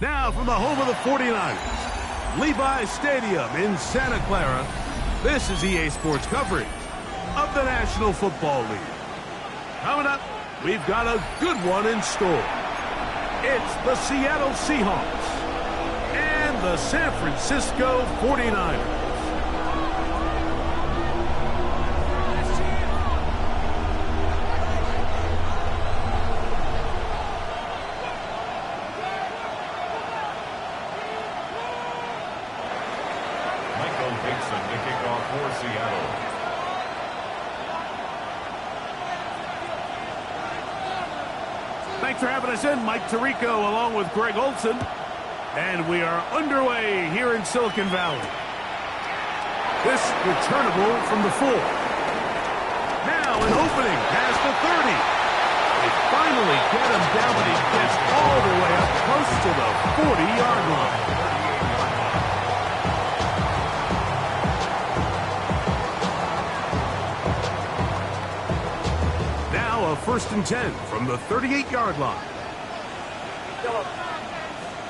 Now from the home of the 49ers, Levi's Stadium in Santa Clara, this is EA Sports coverage of the National Football League. Coming up, we've got a good one in store. It's the Seattle Seahawks and the San Francisco 49ers. Thanks for having us in, Mike Tirico, along with Greg Olson. And we are underway here in Silicon Valley. This returnable from the 4. Now an opening past the 30. They finally get him down, but he gets all the way up close to the 40-yard line. A 1st and 10 from the 38-yard line.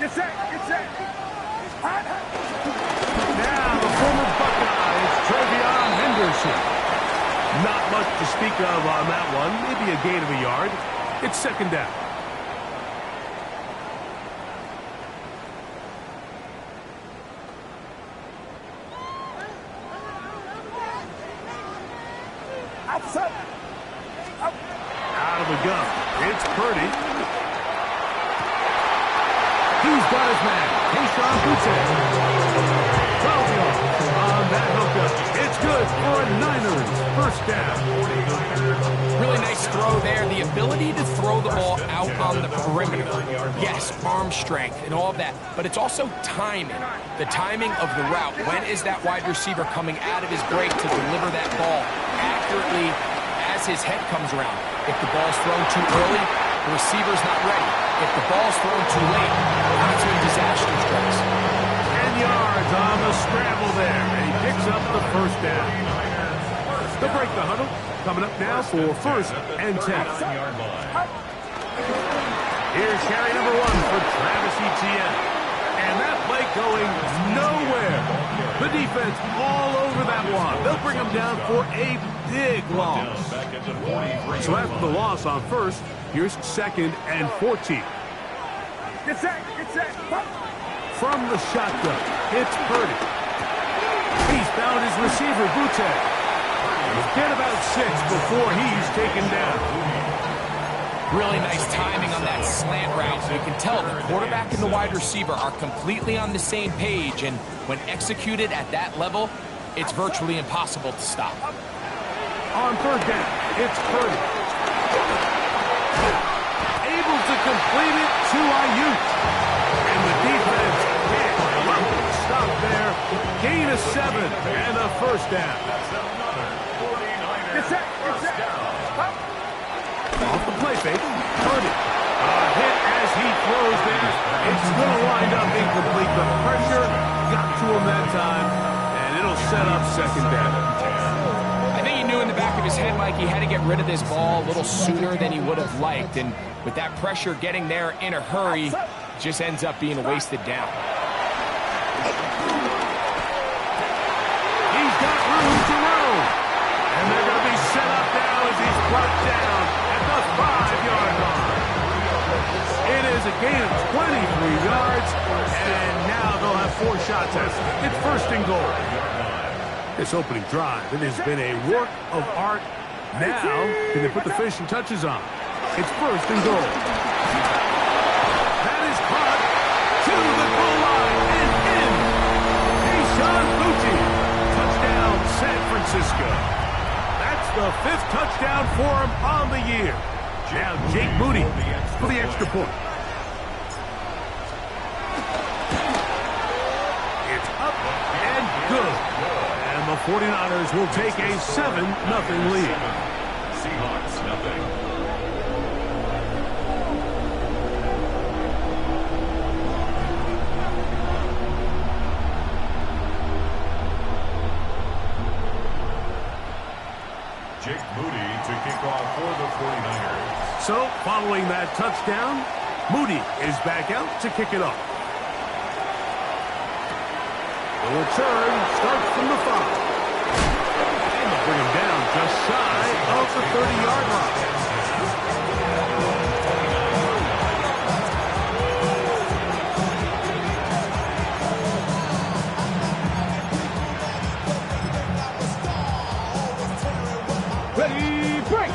Get set, get set. Now the former Buckeye is Travion Henderson. Not much to speak of on that one. Maybe a gain of a yard. It's 2nd down. Outside. Out of the gun. It's Purdy. He's got his man. Keyshawn Boutte. 12 yards on that hookup. It's good for a Niners 1st down. Really nice throw there. The ability to throw the ball out on the perimeter. Yes, arm strength and all of that. But it's also timing. The timing of the route. When is that wide receiver coming out of his break to deliver that ball accurately as his head comes around? If the ball's thrown too early, the receiver's not ready. If the ball's thrown too late, that's when disaster strikes. 10 yards on the scramble there, and he picks up the 1st down. They'll break the huddle. Coming up now for 1st and 10. Here's carry number 1 for Travis Etienne. And that play going nowhere. The defense all over that one. They'll bring him down for a big loss. So after the loss on 1st, here's 2nd and 14. Get set, get set. From the shotgun, it's Purdy. He's found his receiver, Boutte. He'll get about 6 before he's taken down. Really nice timing on that slant route. So you can tell the quarterback and the wide receiver are completely on the same page, and when executed at that level, it's virtually impossible to stop. On 3rd down, it's Purdy. Able to complete it to Ayuk. And the defense can't stop there. Gain of 7 and a 1st down. Get set, get set. Off the play fake, Purdy. A hit as he throws there. It's going to wind up incomplete. The pressure got to him that time, and it'll set up 2nd down. I think he knew in the back of his head, Mike, he had to get rid of this ball a little sooner than he would have liked. And with that pressure getting there in a hurry, it just ends up being a wasted down. He's got room to roam. And they're going to be set up now as he's brought down at the 5-yard line. It is a gain of 23 yards, and now they'll have 4 shots at it. It's 1st and goal. This opening drive, it has been a work of art. Now, can they put the finishing touches on? It's 1st and goal. That is caught to the goal line and in. Keyshawn Boutte. Touchdown, San Francisco. That's the 5th touchdown for him on the year. Now Jake Moody for the extra point. It's up and good. And the 49ers will take a 7-0 lead. Seahawks, nothing. Jake Moody to kick off for the 49ers. So, following that touchdown, Moody is back out to kick it off. The return starts from the 5. And they'll bring him down just shy of the 30-yard line. Ready, break.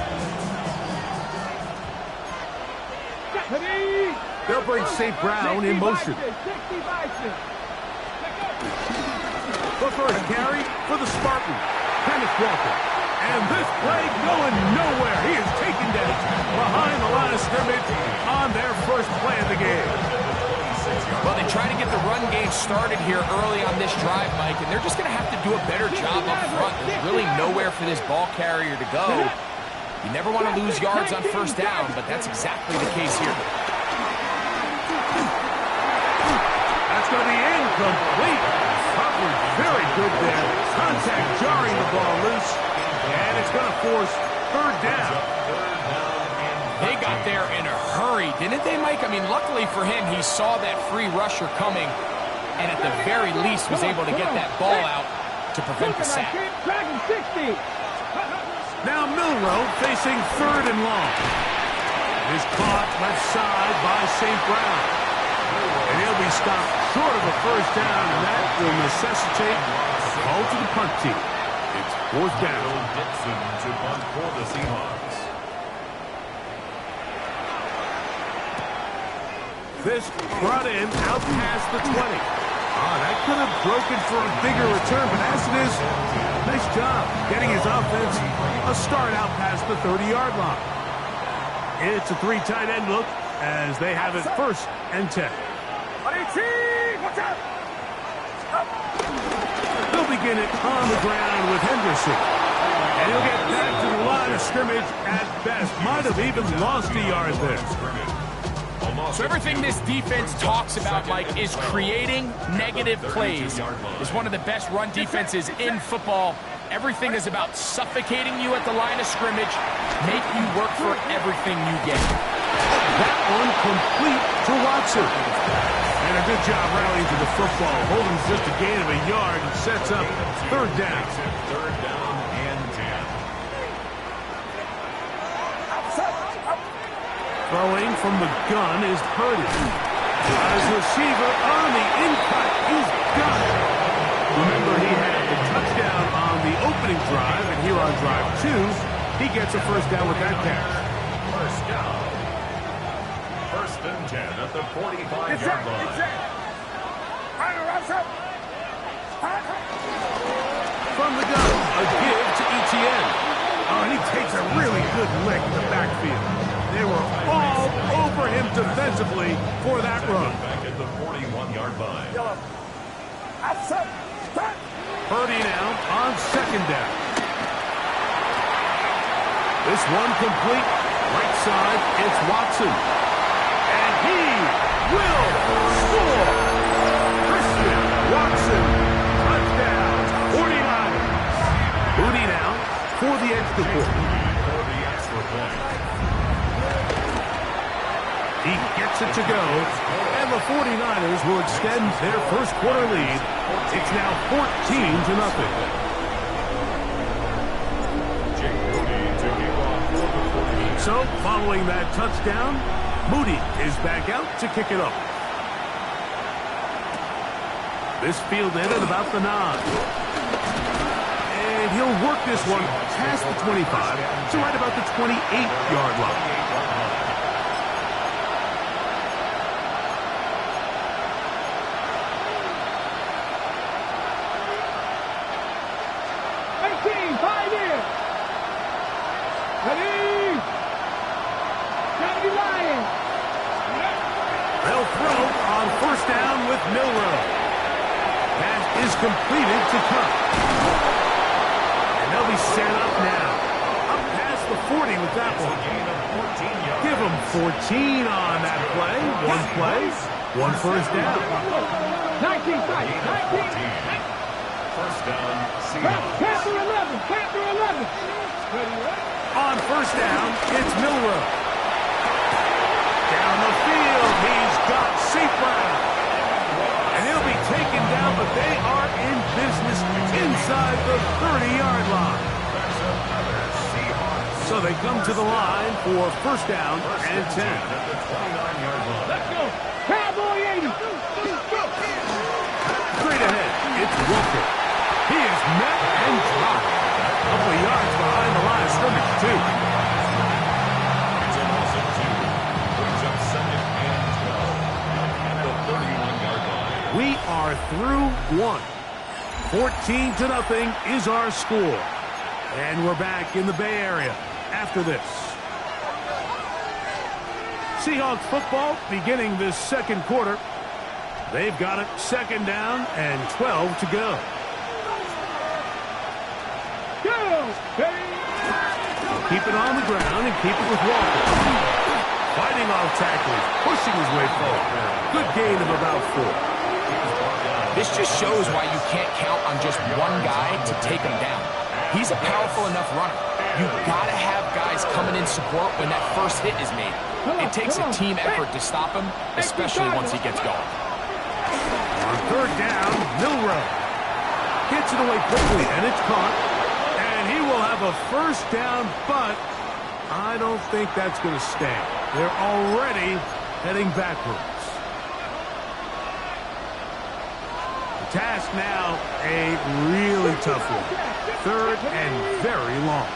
Ready. They'll bring St. Brown in motion. The first carry for the Spartan, Kenneth Walker. And this play going nowhere. He is taken down behind the line of scrimmage on their first play of the game. Well, they try to get the run game started here early on this drive, Mike, and they're just going to have to do a better job up front. There's really nowhere for this ball carrier to go. You never want to lose yards on first down, but that's exactly the case here. That's going to be incomplete. Coverage very good there. Contact jarring the ball loose. And it's going to force third down. They got there in a hurry, didn't they, Mike? I mean, luckily for him, he saw that free rusher coming and at the very least was able to get that ball out to prevent the sack. Now Milroe facing third and long. Is caught left side by St. Brown. And he'll be stopped short of a first down, and that will necessitate a call to the punt team. It's fourth down. Dixon to punt for the Seahawks. This brought in out past the 20. That could have broken for a bigger return, but as it is, nice job getting his offense a start out past the 30-yard line. It's a 3 tight end look as they have it first and 10. Watch out! They'll begin it on the ground with Henderson. And he'll get back to the line of scrimmage at best. Might have even lost a yard there. So everything this defense talks about, Mike, is creating negative plays. It's one of the best run defenses in football. Everything is about suffocating you at the line of scrimmage, make you work for everything you get. That one complete to Watson. And a good job rallying to the football. Holding just a gain of a yard and sets up third down. Third down and 10. Throwing from the gun is Purdy. As receiver on the in-cut, he's got it. Remember, he had the touchdown on the opening drive, and here on drive 2, he gets a first down with that catch. First down. First and 10 at the 45-yard line. From the gun, a give to Etienne. And he takes a really good lick in the backfield. They were all over him defensively for that run. Back at the 41-yard line. Purdy now on second down. This one complete. Right side, it's Watson. And he will score. Christian Watson. Touchdown. 49ers. Moody now for the extra point. For the extra point. He gets it to go, and the 49ers will extend their first quarter lead. It's now 14-0. So, following that touchdown, Moody is back out to kick it off. This fielded at about the 9. And he'll work this one past the 25 to right about the 28-yard line. They'll throw on first down with Milroe. Pass is completed to Cup. that one. Give him 14 on that play. One play, one first down. 19 fight. 19. First down, Seahawks. Panther 11. Panther 11. On first down, it's Milrow. Down the field, he's got St. Brown. And he'll be taken down, but they are in business inside the 30-yard line. So they come to the line for first down and 10. Let's go. Cowboy 80. Straight ahead, it's Walker. He is met and dropped. A couple of yards behind the line of scrimmage, too. It's a loss of 2. Brings up second and 12 at the 31-yard line. We are through one. 14-0 is our score. And we're back in the Bay Area after this. Seahawks football beginning this second quarter. They've got it second down and 12 to go. Keep it on the ground and keep it with Walker. Fighting off tackles, pushing his way forward. Good gain of about 4. This just shows why you can't count on just one guy to take him down. He's a powerful enough runner. You've got to have guys coming in support when that first hit is made. It takes a team effort to stop him, especially once he gets going. On third down, Milrow gets it away quickly, and it's caught. And he will have a first down, but I don't think that's going to stand. They're already heading backwards. The task now, a really tough one. Third and very long.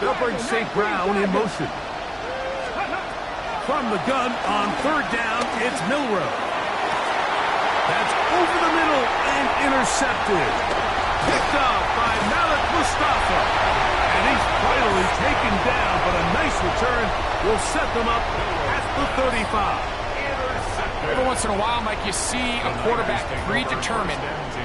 They'll bring St. Brown in motion. From the gun on third down, it's Milrow. That's over the middle and intercepted. Picked up by Malik Mustafa. And he's finally taken down, but a nice return will set them up at the 35. Every once in a while, Mike, you see a quarterback predetermined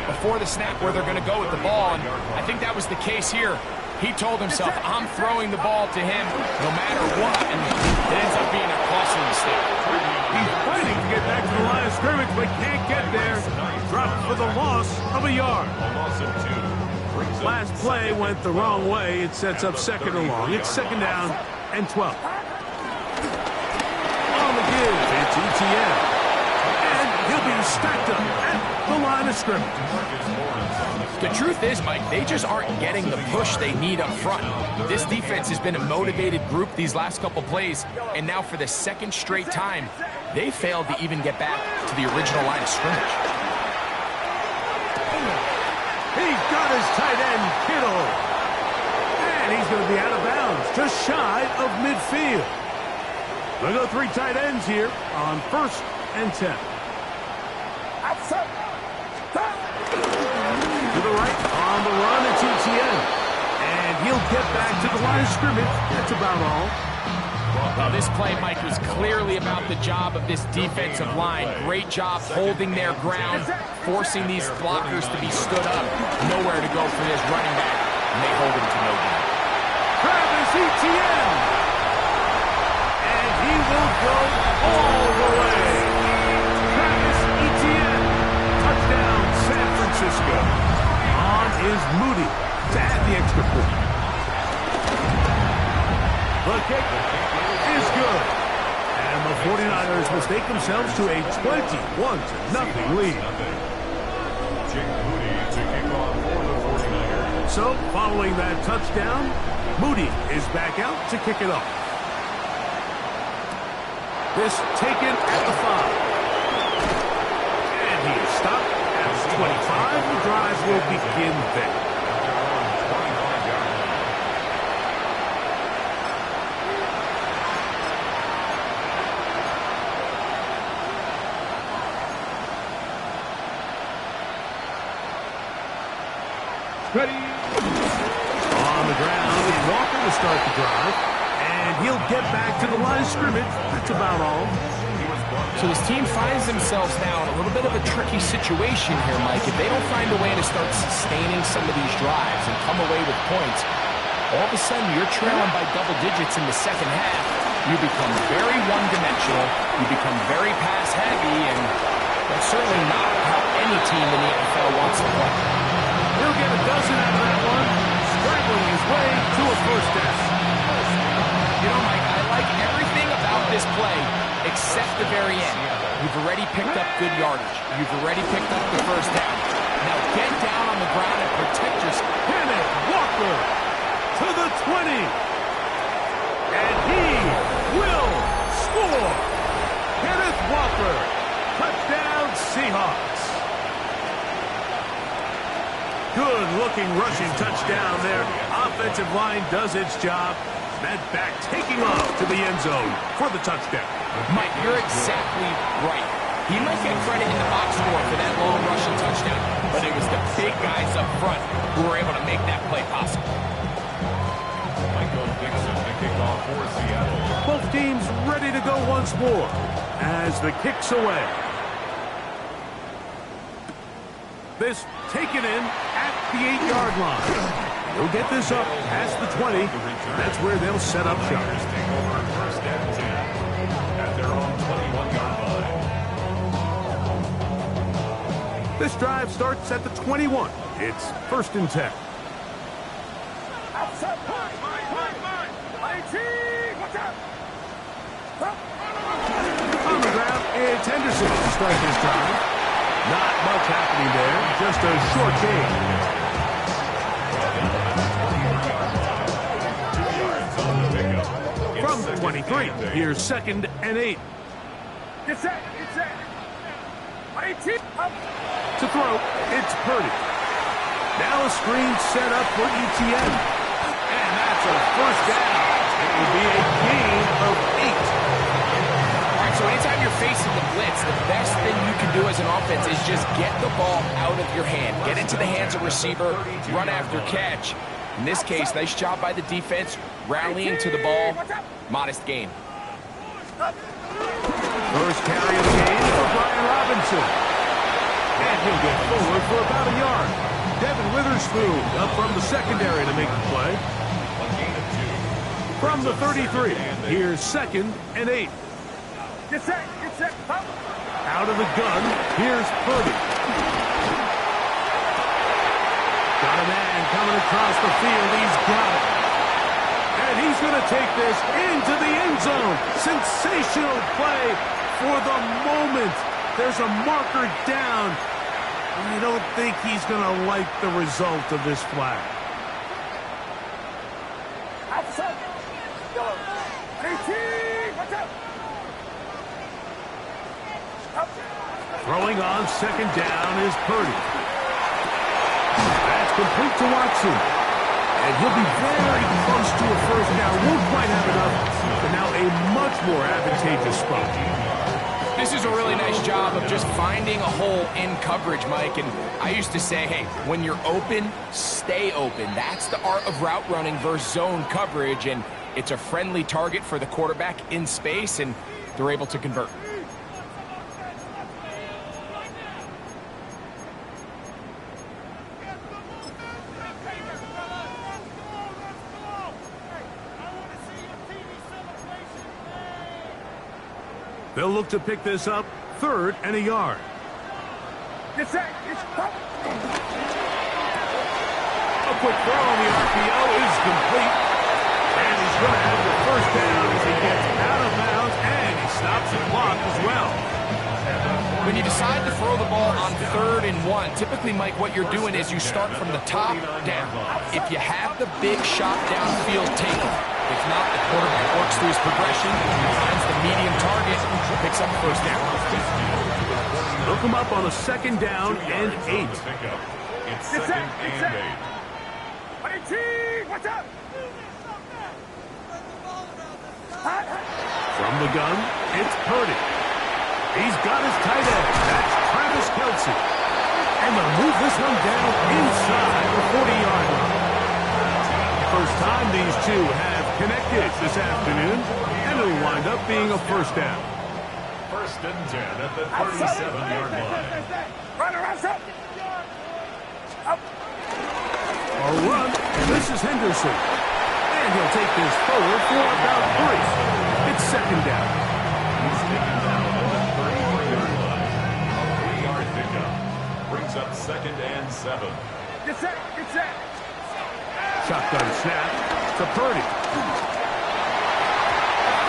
before the snap where they're going to go with the ball, and I think that was the case here. He told himself, I'm throwing the ball to him no matter what, and it ends up being a costly mistake. He's fighting to get back to the line of scrimmage, but can't get there. Dropped for the loss of a yard. A loss of 2. Last play went the wrong way. It sets up second and long. It's second down and 12. On the give, it's ETN. And he'll be stacked up at the line of scrimmage. The truth is, Mike, they just aren't getting the push they need up front. This defense has been a motivated group these last couple plays, and now for the second straight time, they failed to even get back to the original line of scrimmage. He's got his tight end, Kittle. And he's going to be out of bounds, just shy of midfield. We'll go 3 tight ends here on first and 10. To the right, on the run, it's ETN. And he'll get back to the line of scrimmage. That's about all. Well, this play, Mike, was clearly about the job of this defensive line. Great job holding their ground, forcing these blockers to be stood up. Nowhere to go for this running back, and they hold him to no gain. Travis Etienne. And he will go all the way. Travis Etienne. Touchdown, San Francisco. On is Moody to add the extra point. The kick is good. And the 49ers mistake themselves to a 21-0 lead. Jake Moody to kick off for the 49ers. So, following that touchdown, Moody is back out to kick it off. This taken at the 5. And he is stopped at the 25. The drive will begin there. Ready. On the ground, it's Walker to start the drive. And he'll get back to the line of scrimmage. That's about all. So this team finds themselves now in a little bit of a tricky situation here, Mike. If they don't find a way to start sustaining some of these drives and come away with points, all of a sudden you're trailing by double digits in the second half. You become very one-dimensional. You become very pass-heavy, and that's certainly not how any team in the NFL wants to play. He'll get a dozen out of that one, scrambling his way to a first down. You know, Mike, I like everything about this play except the very end. You've already picked up good yardage. You've already picked up the first down. Now get down on the ground and protect yourself. Kenneth Walker to the 20. And he will score. Kenneth Walker, touchdown Seahawks. Good-looking rushing touchdown there. Offensive line does its job. That back taking off to the end zone for the touchdown. Mike, you're exactly right. He might get credit in the box score for that long rushing touchdown, but it was the big guys up front who were able to make that play possible. Michael Dixon, the kickoff for Seattle. Both teams ready to go once more as the kick's away. This taken in at the 8-yard line. They'll get this up past the 20. That's where they'll set up shop. Take over first and 10 at their own 21-yard line. This drive starts at the 21. It's first and 10. On the ground, it's Henderson to start this drive. Not much happening there, just a short gain. From the 23, here's second and 8. Get set. To throw, it's Purdy. Now a screen set up for ETN. And that's a first down. It will be a gain of 8. All right, so anytime you're facing the blitz, the best thing you can do as an offense is just get the ball out of your hand. Get into the hands of receiver, run after catch. In this case, nice job by the defense, rallying to the ball. Modest gain. First carry of the game for Brian Robinson. And he'll get forward for about a yard. Devin Witherspoon up from the secondary to make the play. From the 33, here's second and 8. Get set. Out of the gun, here's Purdy. Got a man coming across the field. He's got it. And he's going to take this into the end zone. Sensational play for the moment. There's a marker down. I don't think he's going to like the result of this flag. Throwing on second down is Purdy. That's complete to Watson. And he'll be very close to a first down. Won't quite have enough, but now a much more advantageous spot. This is a really nice job of just finding a hole in coverage, Mike. And I used to say, hey, when you're open, stay open. That's the art of route running versus zone coverage. And it's a friendly target for the quarterback in space, and they're able to convert. They'll look to pick this up, third and a yard. Get set. A quick throw on the RPO is complete. And he's going to have the first down as he gets out of bounds, and he stops the clock as well. When you decide to throw the ball on 3rd and 1, typically, Mike, what you're doing is you start from the top down. If you have the big shot downfield, take it. If not, the quarterback works through his progression, finds the medium target, picks up first down. Look him up on a second down and 8. It's second and 8. Watch out. From the gun, it's Purdy. He's got his tight end. That's Travis Kelce. And they'll move this one down inside the 40-yard line. First time these two have connected this afternoon, and it'll wind up being a first down. First and 10 at the 37-yard line. Run around, A run, and this is Henderson. And he'll take this forward for about 3. It's second down. He's taken down at the 33-yard line. A 3-yard pickup. Brings up 2nd and 7. Get set. Get set. Shotgun snap to Purdy.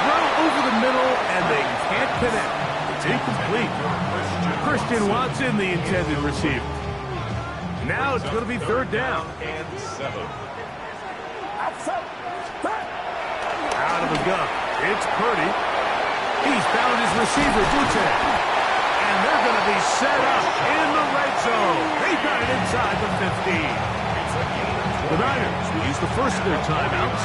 Throw over the middle, and they can't connect. It's incomplete. Christian Watson, the intended receiver. Now it's going to be 3rd down. And 7. Out of the gun. It's Purdy. He's found his receiver, Butte. And they're going to be set up in the red zone. They got it inside the 15. The Niners will use the first of their timeouts.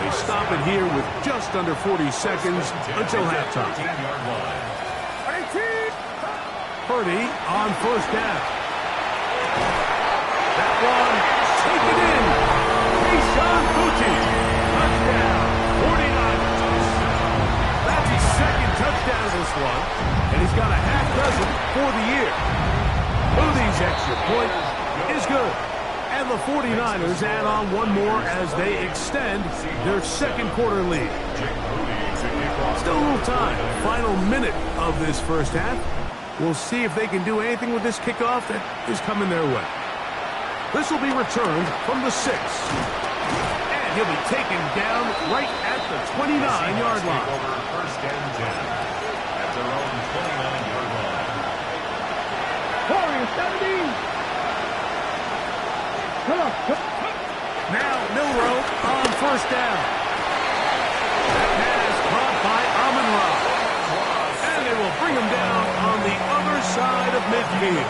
They stop it here with just under 40 seconds until halftime. Purdy on 1st down. That one taken in. Keyshawn Butte. Touchdown. 49ers. That's his 2nd touchdown of this one. And he's got a half dozen for the year. Butte's extra point is good. And the 49ers add on one more as they extend their 2nd quarter lead. Still a little time. Final minute of this first half. We'll see if they can do anything with this kickoff that is coming their way. This will be returned from the 6. And he'll be taken down right at the 29-yard line. Over 1st and 10 at their own 29-yard line. Warriors 17. Now Milroe on 1st down. That pass caught by Amon-Ra. And they will bring him down on the other side of midfield.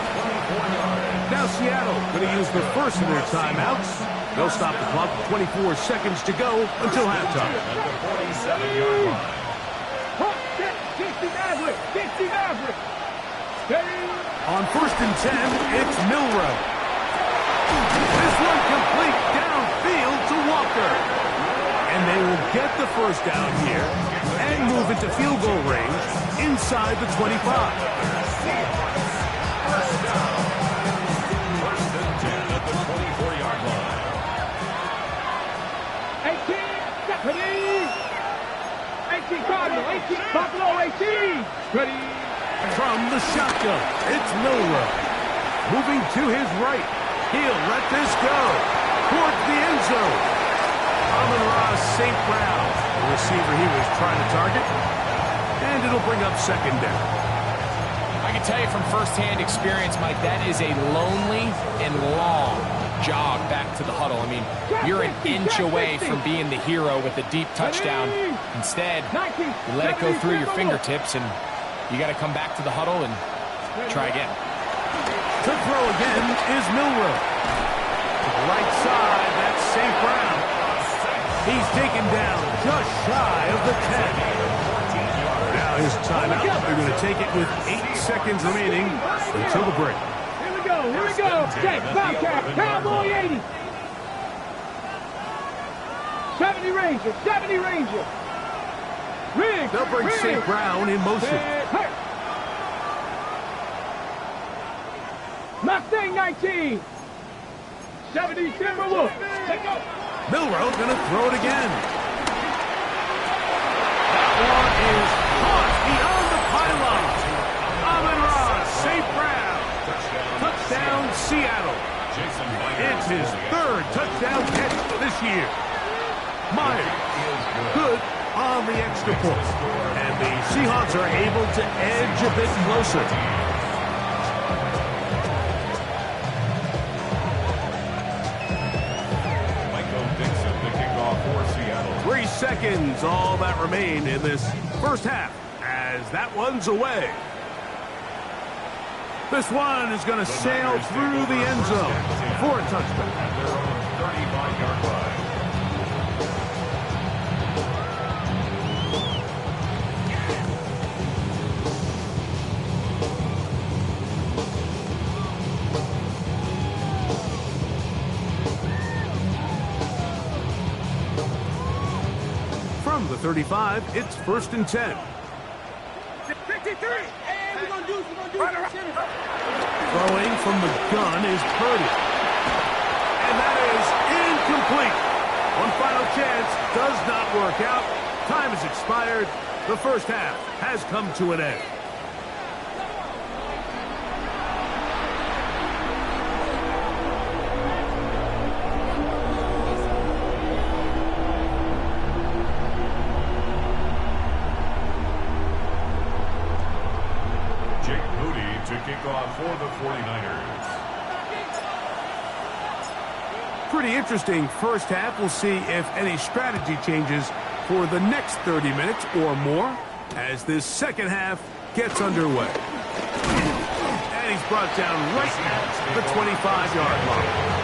Now Seattle going to use the first of their timeouts. They'll stop the clock with 24 seconds to go until halftime. At the 47-yard line. On 1st and 10, it's Milroe. This one complete downfield to Walker. And they will get the first down here and move into field goal range inside the 25. First down. 1st and 10 at the 24-yard line. 18 Cardinal, 18 Buffalo, 18. Ready. From the shotgun, it's Milroe. Moving to his right. He'll let this go towards the end zone. Amon-Ra St. Brown, the receiver he was trying to target. And it'll bring up 2nd down. I can tell you from firsthand experience, Mike, that is a lonely and long jog back to the huddle. I mean, you're an inch away from being the hero with a deep touchdown. Instead, you let it go through your fingertips, and you got to come back to the huddle and try again. To throw again is Milroe. To the right side, that's St. Brown. He's taken down just shy of the 10. Now his timeout. They're going to take it with 8 seconds remaining until the break. Here we go. Okay, Bobcat, Cowboy 80. 70 Ranger. Rig. They'll bring St. Brown in motion. Mustang 19. 70 Timberwolf. Milroe going to throw it again. That one is caught beyond the pylon. Amon-Ra St. Brown. Touchdown, Seattle. It's his 3rd touchdown catch this year. Myers, good on the extra point. And the Seahawks are able to edge a bit closer. Dixon, the kickoff for Seattle. 3 seconds, all that remained in this first half, as that one's away. This one is going to sail through the end zone for a touchdown. At their own 35-yard line. From the 35, it's 1st and 10. 53. And we're going to do Throwing from the gun is Purdy. And that is incomplete. One final chance does not work out. Time has expired. The first half has come to an end. Kick off for the 49ers. Pretty interesting first half. We'll see if any strategy changes for the next 30 minutes or more as this second half gets underway. And he's brought down right at the 25-yard line.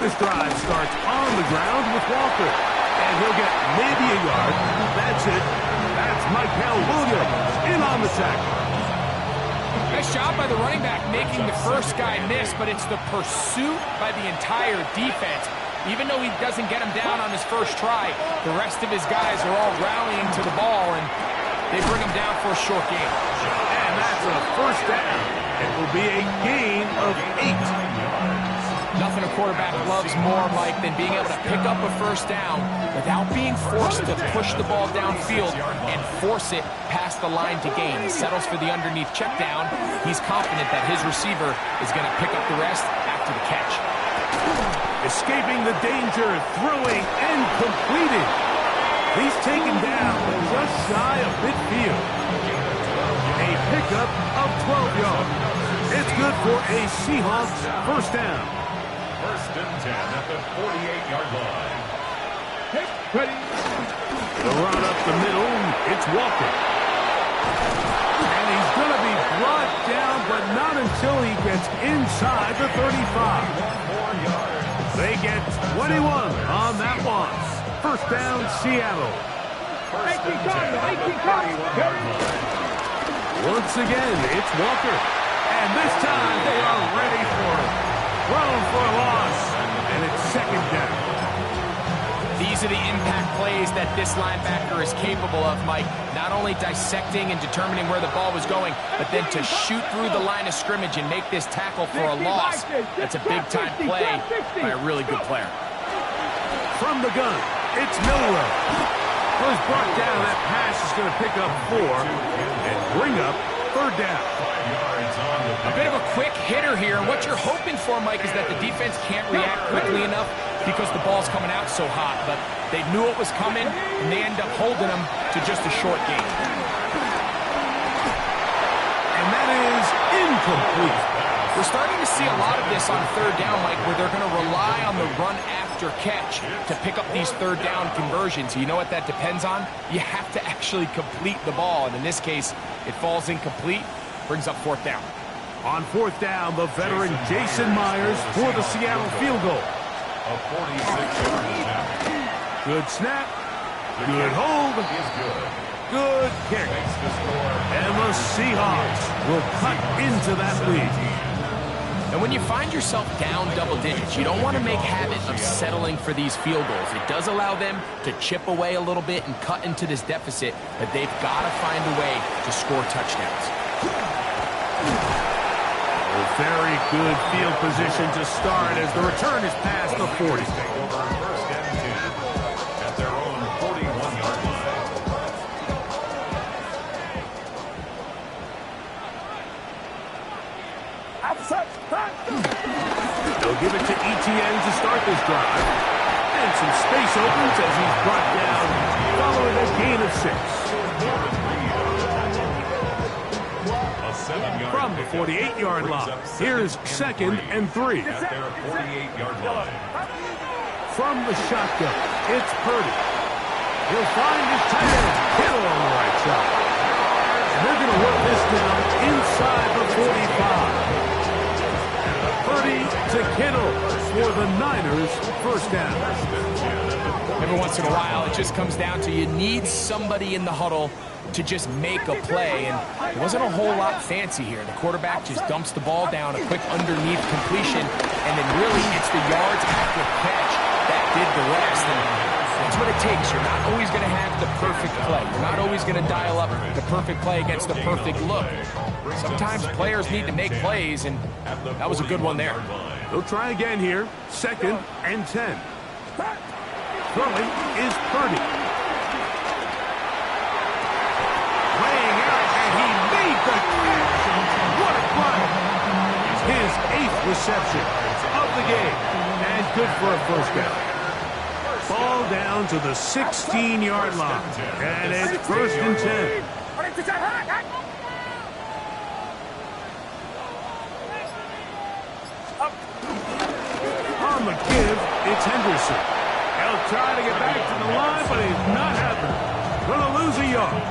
This drive starts on the ground with Walker. And he'll get maybe a yard. That's it. That's Michael Williams in on the tackle. Nice job by the running back making the first guy miss, but it's the pursuit by the entire defense. Even though he doesn't get him down on his first try, the rest of his guys are all rallying to the ball, and they bring him down for a short gain. And that's a first down. It will be a gain of 8. Nothing a quarterback loves more, Mike, than being able to pick up a first down without being forced to push the ball downfield and force it past the line to gain. He settles for the underneath check down. He's confident that his receiver is going to pick up the rest after the catch. Escaping the danger, throwing, and completing. He's taken down just shy of midfield. A pickup of 12 yards. It's good for a Seahawks first down. First and 10 at the 48-yard line. Ready. The run up the middle, it's Walker. And he's going to be brought down, but not until he gets inside the 35. They get 21 on that one. First down, Seattle. First and 10 Once again, it's Walker. And this time they are ready for it. Thrown for a loss, and it's second down. These are the impact plays that this linebacker is capable of, Mike. Not only dissecting and determining where the ball was going, but then to shoot through the line of scrimmage and make this tackle for a loss. That's a big-time play by a really good player. From the gun, it's Miller. Was brought down. That pass is going to pick up 4 and bring up third down. A bit of a quick hitter here. What you're hoping for, Mike, is that the defense can't react quickly enough because the ball's coming out so hot. But they knew it was coming, and they end up holding them to just a short gain. And that is incomplete. We're starting to see a lot of this on third down, Mike, where they're going to rely on the run after catch to pick up these third down conversions. You know what that depends on? You have to actually complete the ball. And in this case, it falls incomplete, brings up fourth down. On fourth down, the veteran Jason Myers for the Seattle field goal. A 46-yard attempt. Good snap. Good hold. Good kick. And the Seahawks will cut into that lead. And when you find yourself down double digits, you don't want to make habit of settling for these field goals. It does allow them to chip away a little bit and cut into this deficit, but they've got to find a way to score touchdowns. A very good field position to start as the return is past the 40. First and 10 at their own 41-yard line. They'll give it to Etienne to start this drive. And some space opens as he's brought down following a gain of 6. From the 48-yard line, here's second and 3. At their 48-yard line. From the shotgun, it's Purdy. He'll find his tight end, Kittle on the right side. And they're going to work this down inside the 45. Purdy to Kittle for the Niners, first down. Every once in a while, it just comes down to you need somebody in the huddle to just make a play, and it wasn't a whole lot fancy here. The quarterback just dumps the ball down, a quick underneath completion, and then really it's the yards after the rest. And that's what it takes. You're not always going to have the perfect play. You're not always going to dial up the perfect play against the perfect look. Sometimes players need to make plays, and that was a good one there. They'll try again here. 2nd and 10. Throwing is Purdy. Laying out, and he made the catch. What a play. His 8th reception of the game. And good for a first down. Ball down to the 16-yard line. And it's 1st and 10. On the give, it's Henderson. He'll try to get back to the line, but it's not happening. Gonna lose a yard.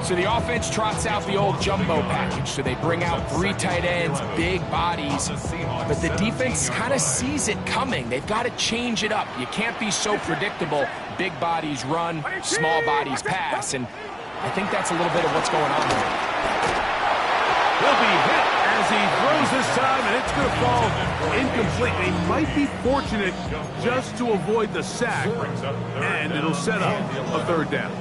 So the offense trots out the old jumbo package. So they bring out 3 tight ends, big bodies. But the defense kind of sees it coming. They've got to change it up. You can't be so predictable. Big bodies run, small bodies pass. And I think that's a little bit of what's going on there. He'll be hit as he throws this time, and it's going to fall incomplete. They might be fortunate just to avoid the sack, and it'll set up a 3rd down.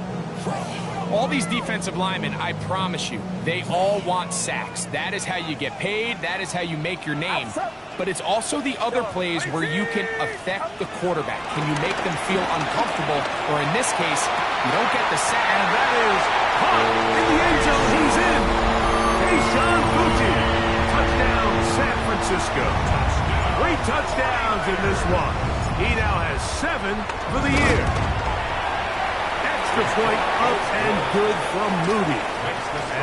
All these defensive linemen, I promise you, they all want sacks. That is how you get paid. That is how you make your name. But it's also the other plays where you can affect the quarterback. Can you make them feel uncomfortable? Or in this case, you don't get the sack. And that is caught in the end zone. He's in. Sean Fuji. Touchdown, San Francisco. 3 touchdowns in this one. He now has 7 for the year. Extra point up and good from Moody.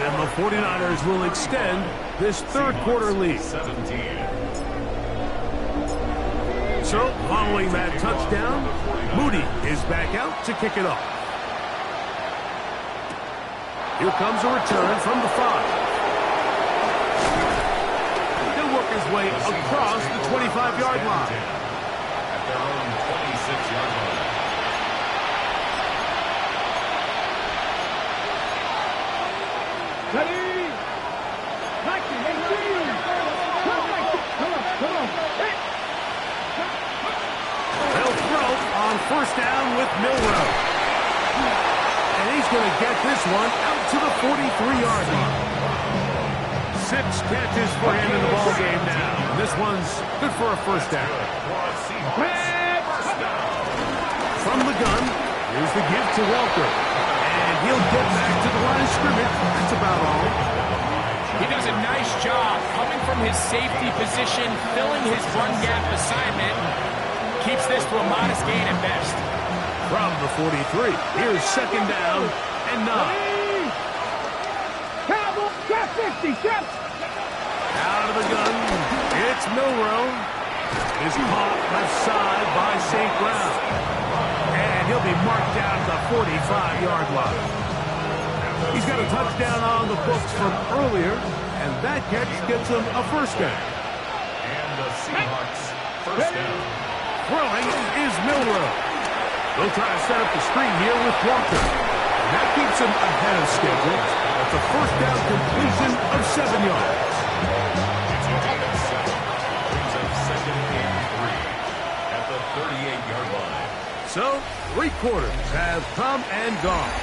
And the 49ers will extend this 3rd quarter lead. So, following that touchdown, Moody is back out to kick it off. Here comes a return from the 5. He'll work his way across the 25-yard line. At their own 26-yard line. Ready? 19, 18. Come on. They'll throw on 1st down with Milroe. And he's going to get this one out to the 43-yard line. 6 catches for him in the ballgame now. And this one's good for a 1st down. From the gun, here's the give to Walker. And he'll get back to the line of scrimmage. That's about all. He does a nice job coming from his safety position, filling his run gap assignment. Keeps this to a modest gain at best. From the 43, here's 2nd down and 9. Cowboy, got 50, step. Out of the gun, it's Milroe. Is caught left side by St. Brown. And he'll be marked down to the 45-yard line. He's got a touchdown on the books from earlier, and that catch gets him a 1st down. And the Seahawks 1st down. Throwing is Milroe. They'll try to set up the screen here with Walker. And that keeps him ahead of schedule. That's a 1st down completion of 7 yards. It's a gain of 7. Brings up 2nd and 3 at the 38-yard line. So, 3 quarters have come and gone.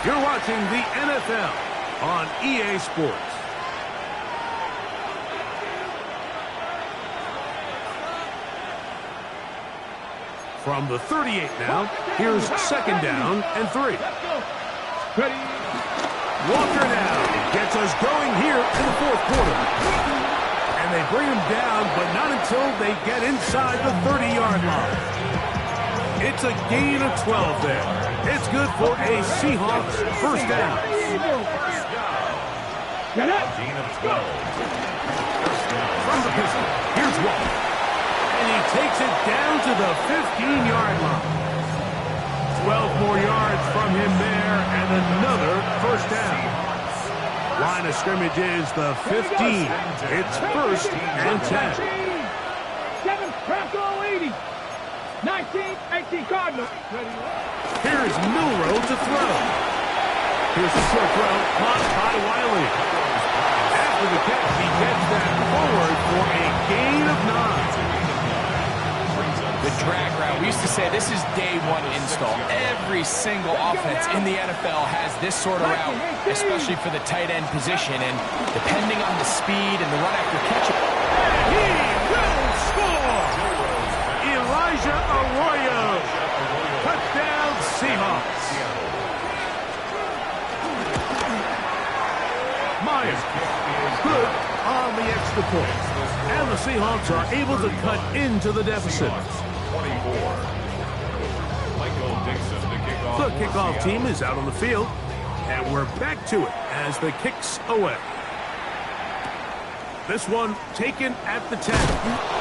You're watching the NFL on EA Sports. From the 38 now, here's 2nd down and 3. Ready? Walker now gets us going here in the 4th quarter. And they bring him down, but not until they get inside the 30-yard line. It's a gain of 12 there. It's good for a Seahawks 1st down. Get up. Gain of 12. From the pistol, here's Walker. And he takes it down to the 15-yard line. 12 more yards from him there, and another 1st down. Line of scrimmage is the 15. It's 1st and 10. 7, Crackle 80. 19, 18 Cardinals. Here's Milroe to throw. Here's the short throw, caught by Wiley. After the catch, he gets that forward for a gain of 9. The drag route. We used to say this is day one install. Every single offense in the NFL has this sort of route, especially for the tight end position. And depending on the speed and the run after catch. He will score! Elijah Arroyo. Touchdown Seahawks. Myers. Good on the extra point. And the Seahawks are able to cut into the deficit. 24. Michael Dixon, The kickoff team is out on the field. And we're back to it as the kicks away. This one taken at the 10.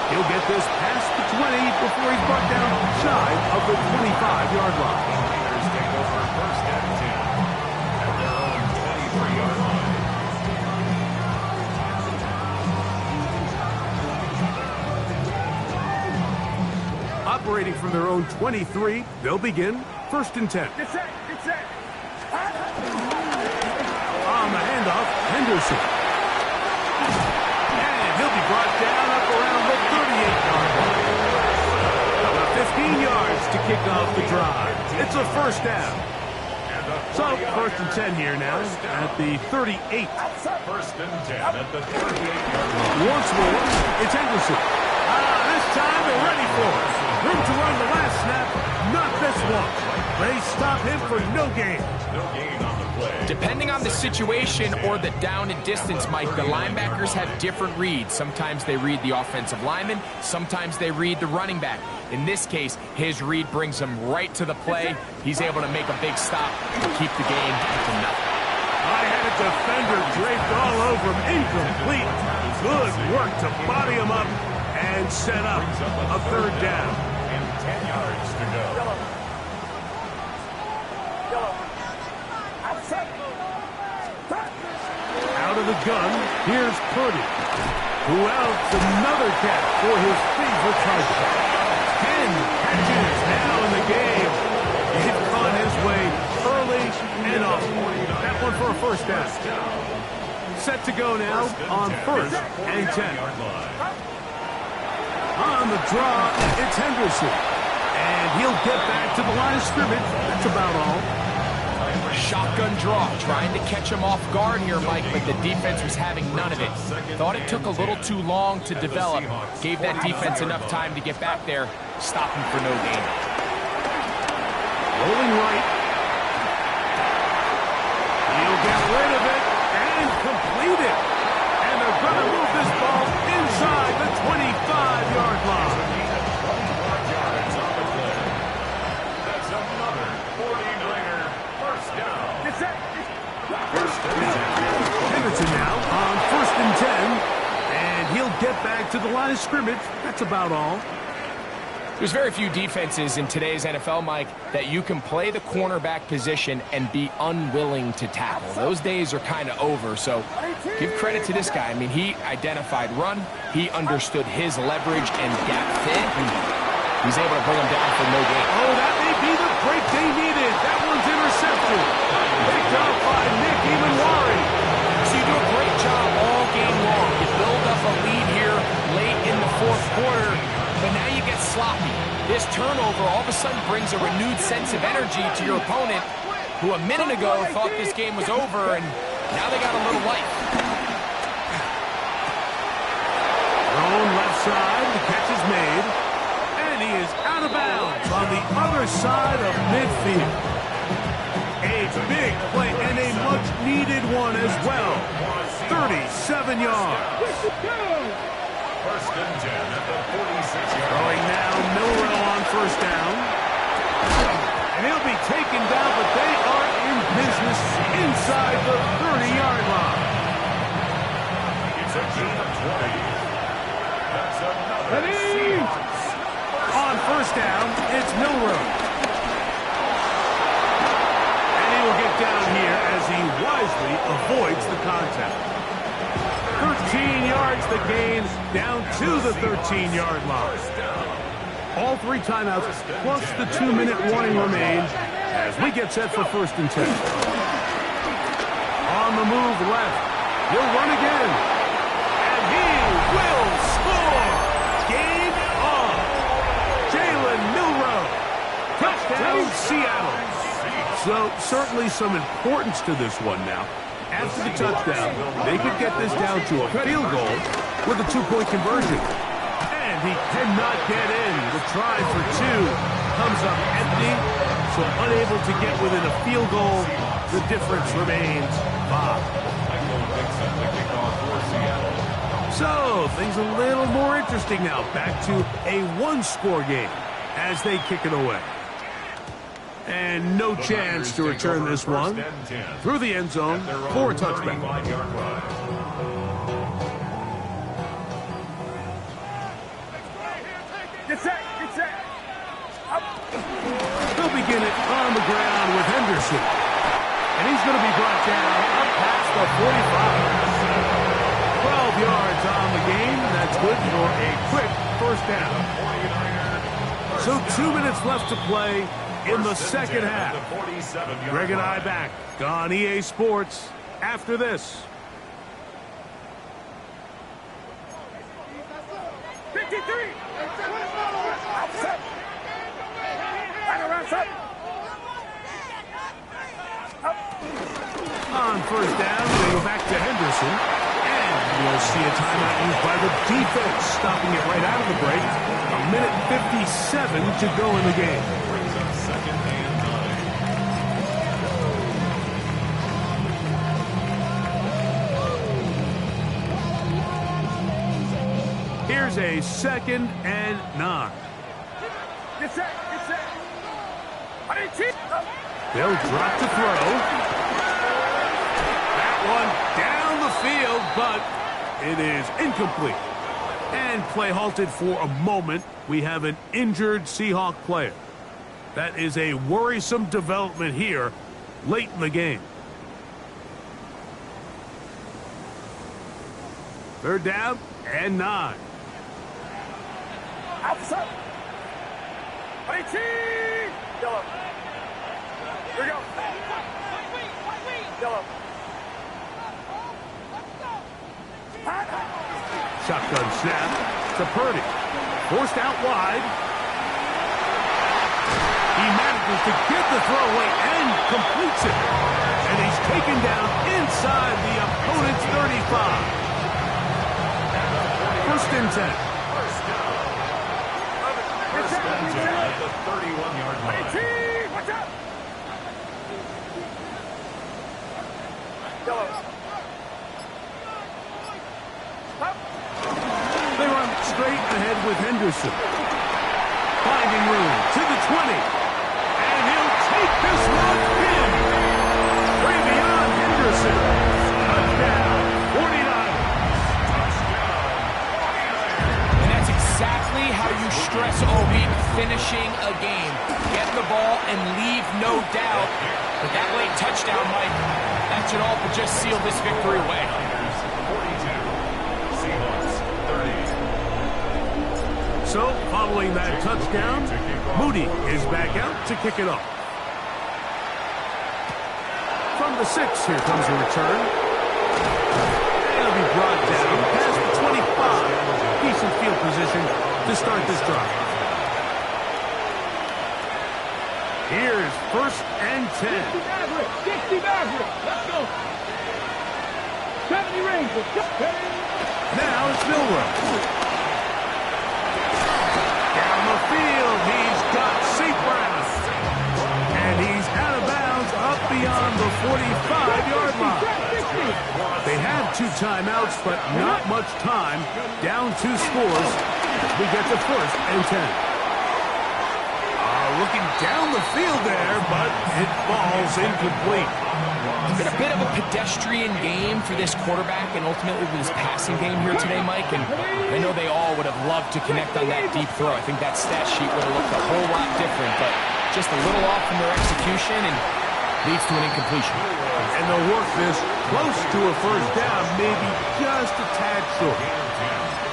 He'll get this past the 20 before he's brought down shy of the 25-yard line. Raiders take over first and 10 at their own 23-yard line. Operating from their own 23, they'll begin first and 10. Get set. On the handoff, Henderson. And he'll be brought down up around the 38-yard line. About 15 yards to kick off the drive. It's a first down. So, first and 10 here now at the 38. First and 10 at the 38-yard line. Once more, it's Henderson. This time they're ready for it. Room to run the last snap, not this one. They stop him for no gain. No gain on the play. Depending on the situation or the down and distance, Mike, the linebackers have different reads. Sometimes they read the offensive lineman. Sometimes they read the running back. In this case, his read brings him right to the play. He's able to make a big stop and keep the game to nothing. I had a defender draped all over him. Incomplete. Good work to body him up and set up a third down. And 10 yards to go. Out of the gun, here's Purdy. Who else? Another catch for his favorite target. 10 catches now in the game. He's gone his way early and often. That one for a first down. Set to go now on first and 10. On the draw, it's Henderson. And he'll get back to the line of scrimmage. That's about all. Shotgun draw, trying to catch him off guard here, Mike, but the defense was having none of it. Thought it took a little too long to develop. Gave that defense enough time to get back there. Stop him for no gain. Rolling right. He'll get rid of it and complete it. And they're going to move this ball inside the 25-yard line. That's another 49er first down. First and 10. Henderson now on first and 10. And he'll get back to the line of scrimmage. That's about all. There's very few defenses in today's NFL, Mike, that you can play the cornerback position and be unwilling to tackle. Those days are kind of over, so give credit to this guy. I mean, he identified run, he understood his leverage and gap fit, and he's able to bring him down for no gain. Oh, that may be the break they needed. That one's intercepted. Picked up by Nick Emanwari. So you do a great job all game long. You build up a lead here late in the fourth quarter, but now you get sloppy. This turnover all of a sudden brings a renewed sense of energy to your opponent, who a minute ago thought this game was over, and now they got a little life. Thrown left side, the catch is made, and he is out of bounds on the other side of midfield. A big play and a much-needed one as well. 37 yards. First and 10 at the 46-yard Throwing now, Milrow on first down. And he'll be taken down, but they are in business inside the 30-yard line. It's a gain of 20. That's another Ready? On first down, it's Milrow. And he will get down here as he wisely avoids the contact. 13 yards the gain, down to the 13-yard line. All three timeouts, plus the 2-minute warning remain as we get set for first and 10. On the move left, he'll run again. And he will score! Game on! Jalen Seattle. So certainly some importance to this one now. After the touchdown, they could get this down to a field goal with a two-point conversion. And he cannot get in. The try for two comes up empty, so unable to get within a field goal. The difference remains 5. So things a little more interesting now. Back to a one-score game as they kick it away. And no chance to return this one through the end zone for a touchback. Get set, get set. They'll begin it on the ground with Henderson. And he's going to be brought down up past the 45. 12 yards on the game. That's good for a quick first down. So 2 minutes left to play in the second half. Greg and I back on EA Sports after this. 53. On first down, they go back to Henderson. And we'll see a timeout used by the defense, stopping it right out of the break. A minute 57 to go in the game. Here's a 2nd and 9. Get set, get set. They'll drop to throw. That one down the field, but it is incomplete. And play halted for a moment. We have an injured Seahawk player. That is a worrisome development here late in the game. 3rd down and 9. Outside. 18. Yellow. Here we go. Yellow. Shotgun snap to Purdy. Forced out wide. He manages to get the throw away and completes it. And he's taken down inside the opponent's 35. 1st and 10. At the 31-yard line. Watch out. Yellow. They run straight ahead with Henderson. Finding room to the 20. And he'll take this one in. Way beyond Henderson. Touchdown, 49ers. And that's exactly how you stress all week, finishing a game. Get the ball and leave no doubt. But that late touchdown, Mike, that should all but just seal this victory away. 42. Seahawks 30. So, following that touchdown, Moody is back out to kick it off. From the 6, here comes a return. And it'll be brought down past the 25. Decent field position to start this drive. Here's 1st and 10. 60 Maverick. Let's go. 70 Rangers. Now it's Milrow. Down the field, he's got St. Brown. And he's out of bounds up beyond the 45-yard line. They have 2 timeouts, but not much time. Down 2 scores. We get to 1st and 10. Looking down the field there, but it falls incomplete. It's been a bit of a pedestrian game for this quarterback and ultimately this passing game here today, Mike. And I know they all would have loved to connect on that deep throw. I think that stat sheet would have looked a whole lot different, but just a little off from their execution and leads to an incompletion. And they'll work this close to a 1st down, maybe just a tad short.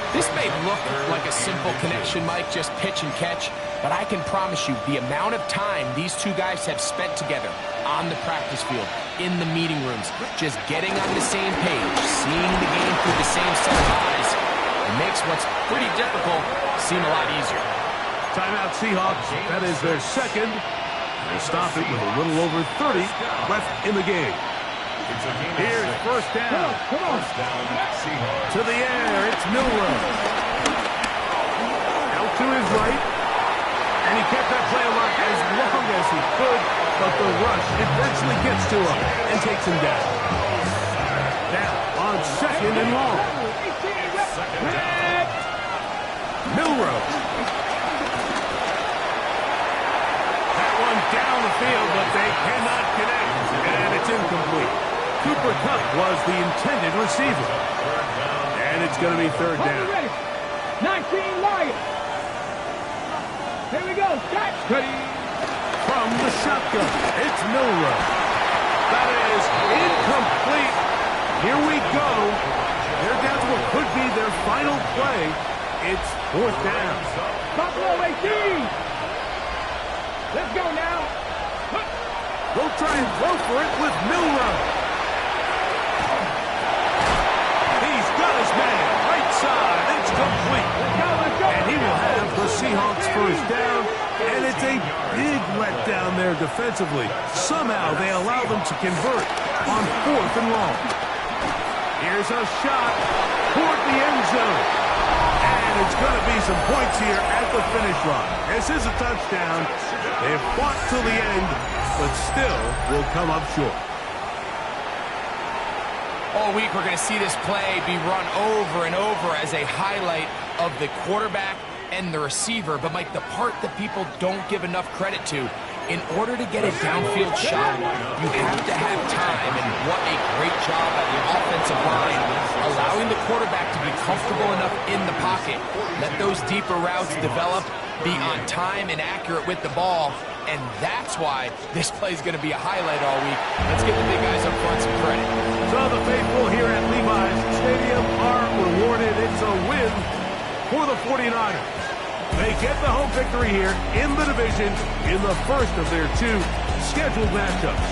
This may look like a simple connection, Mike, just pitch and catch, but I can promise you the amount of time these 2 guys have spent together on the practice field, in the meeting rooms, just getting on the same page, seeing the game through the same set of eyes, it makes what's pretty difficult seem a lot easier. Timeout Seahawks. That is their 2nd. They stop it with a little over 30 left in the game. Here's first down. Come on. First down, Seahawks. To the air, it's Milrow. Out to his right. And he kept that play alive as long as he could, but the rush eventually gets to him and takes him down. Now on second and long. Milrow. That one down the field, but they cannot connect. And it's incomplete. Cooper Kupp was the intended receiver. And it's going to be third down. 19 Lions. Here we go. Start. From the shotgun, it's Milrow. That is incomplete. Here we go. They're down to what could be their final play. It's fourth down. Buffalo 18. Let's go now. They'll try and throw for it with Milrow. He's got his man. Right side. It's complete. Let's go. And he will have the Seahawks first down. And it's a big letdown there defensively. Somehow they allow them to convert on fourth and long. Here's a shot toward the end zone. And it's going to be some points here at the finish line. This is a touchdown. They have fought till the end, but still will come up short. All week we're going to see this play be run over and over as a highlight of the quarterback and the receiver. But, Mike, the part that people don't give enough credit to, in order to get a downfield shot, you have to have time. And what a great job by the offensive line, allowing the quarterback to be comfortable enough in the pocket. Let those deeper routes develop, be on time and accurate with the ball. And that's why this play is going to be a highlight all week. Let's give the big guys up front some credit. So the faithful here at Levi's Stadium are rewarded. It's a win for the 49ers. They get the home victory here in the division in the first of their two scheduled matchups.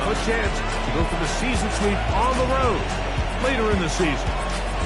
A chance to go for the season sweep on the road later in the season.